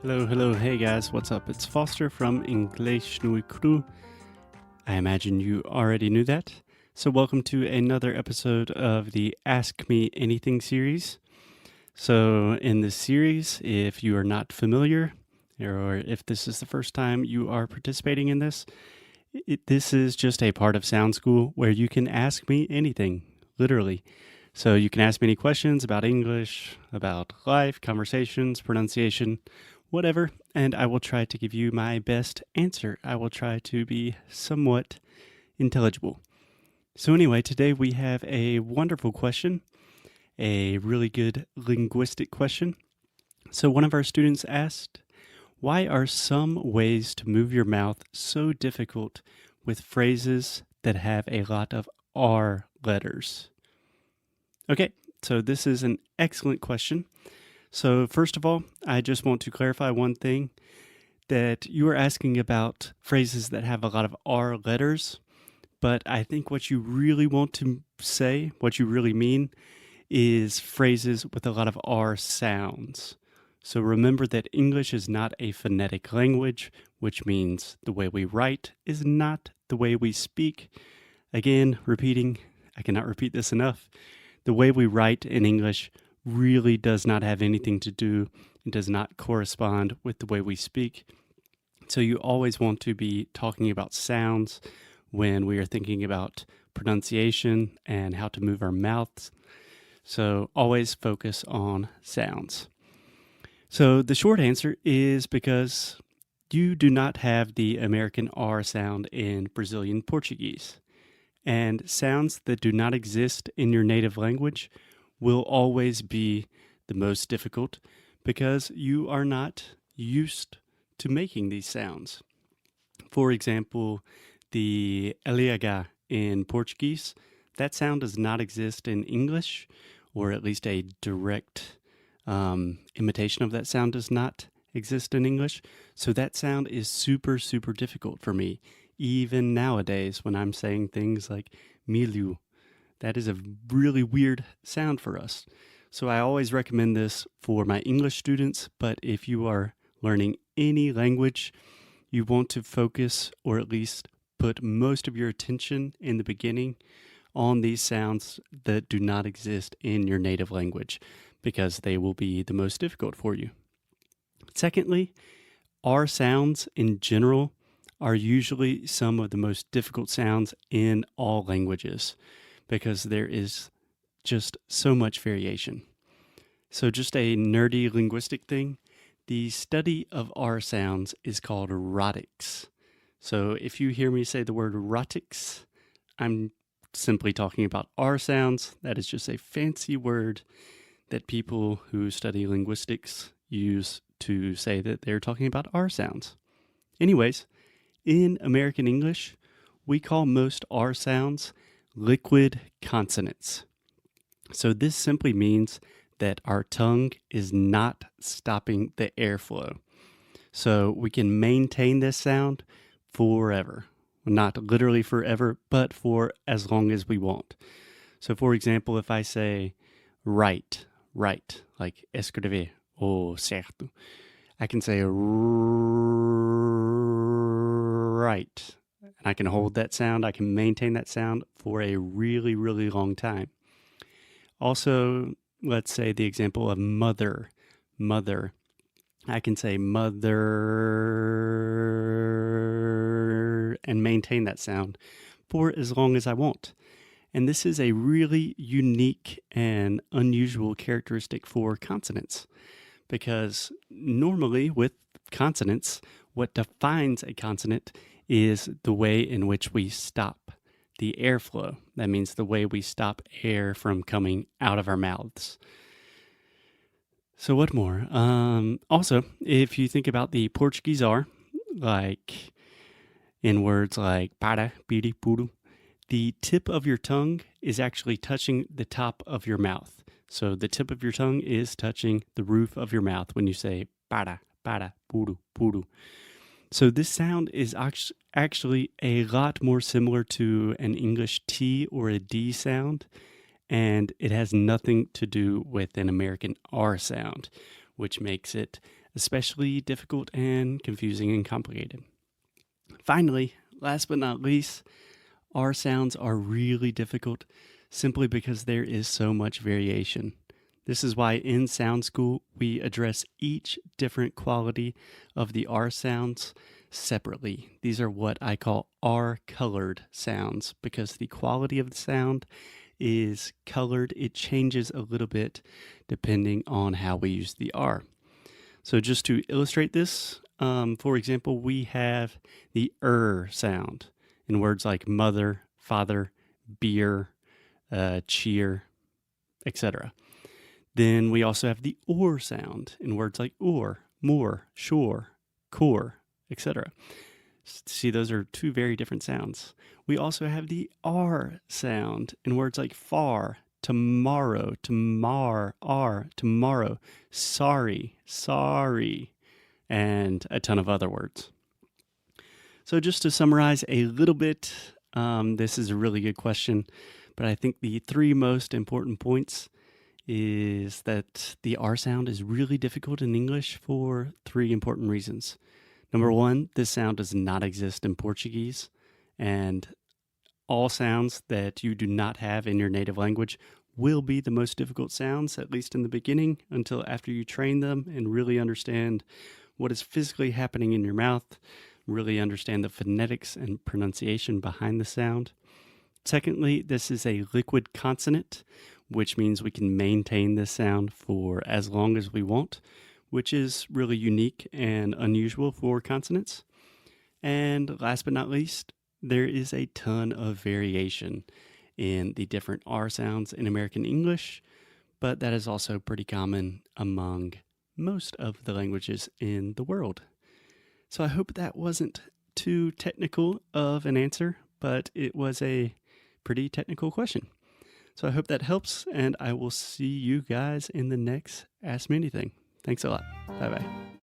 Hello, hey guys, what's up? It's Foster from Inglês no Cru. I imagine you already knew that. So welcome to another episode of the Ask Me Anything series. So in this series, if you are not familiar, or if this is the first time you are participating in this, this is just a part of Sound School where you can ask me anything, literally. So you can ask me any questions about English, about life, conversations, pronunciation, whatever, and I will try to give you my best answer. I will try to be somewhat intelligible. So anyway, today we have a wonderful question, a really good linguistic question. So one of our students asked, why are some ways to move your mouth so difficult with phrases that have a lot of R letters? Okay, so this is an excellent question. So first of all, I just want to clarify one thing, that you are asking about phrases that have a lot of R letters, but I think what you really want to say, what you really mean, is phrases with a lot of R sounds. So remember that English is not a phonetic language, which means the way we write is not the way we speak. Again, repeating, I cannot repeat this enough. The way we write in English really does not have anything to do and does not correspond with the way we speak. So you always want to be talking about sounds when we are thinking about pronunciation and how to move our mouths. So always focus on sounds. So the short answer is because you do not have the American R sound in Brazilian Portuguese. And sounds that do not exist in your native language will always be the most difficult because you are not used to making these sounds. For example, the LH in Portuguese, that sound does not exist in English, or at least a direct imitation of that sound does not exist in English. So that sound is super difficult for me, even nowadays when I'm saying things like milho. That is a really weird sound for us. So I always recommend this for my English students, but if you are learning any language, you want to focus or at least put most of your attention in the beginning on these sounds that do not exist in your native language because they will be the most difficult for you. Secondly, R sounds in general are usually some of the most difficult sounds in all languages, because there is just so much variation. So just a nerdy linguistic thing, the study of R sounds is called rhotics. So if you hear me say the word rhotics, I'm simply talking about R sounds. That is just a fancy word that people who study linguistics use to say that they're talking about R sounds. Anyways, in American English, we call most R sounds liquid consonants. So this simply means that our tongue is not stopping the airflow. So we can maintain this sound forever. Not literally forever, but for as long as we want. So for example, if I say right, like escrever ou certo, I can say right. And I can hold that sound, I can maintain that sound for a really long time. Also, let's say the example of mother. I can say mother and maintain that sound for as long as I want. And this is a really unique and unusual characteristic for consonants, because normally with consonants, what defines a consonant is the way in which we stop the airflow. That means the way we stop air from coming out of our mouths. So what more? Also, if you think about the Portuguese R, like in words like para, piri, puro, the tip of your tongue is actually touching the top of your mouth. So the tip of your tongue is touching the roof of your mouth when you say para, puro, puro. So this sound is actually a lot more similar to an English T or a D sound, and it has nothing to do with an American R sound, which makes it especially difficult and confusing and complicated. Finally, last but not least, R sounds are really difficult simply because there is so much variation. This is why in Sound School, we address each different quality of the R sounds separately. These are what I call R-colored sounds because the quality of the sound is colored. It changes a little bit depending on how we use the R. So just to illustrate this, for example, we have the sound in words like mother, father, beer, cheer, etc. Then we also have the or sound in words like or, more, sure, core, etc. See, those are two very different sounds. We also have the R sound in words like far, tomorrow, tomorrow, sorry, and a ton of other words. So just to summarize a little bit, this is a really good question, but I think the three most important points is that the R sound is really difficult in English for three important reasons. Number one, this sound does not exist in Portuguese, and all sounds that you do not have in your native language will be the most difficult sounds, at least in the beginning, until after you train them and really understand what is physically happening in your mouth, really understand the phonetics and pronunciation behind the sound. Secondly, this is a liquid consonant, which means we can maintain this sound for as long as we want, which is really unique and unusual for consonants. And last but not least, there is a ton of variation in the different R sounds in American English, but that is also pretty common among most of the languages in the world. So I hope that wasn't too technical of an answer, but it was a pretty technical question. So I hope that helps, and I will see you guys in the next Ask Me Anything. Thanks a lot. Bye-bye.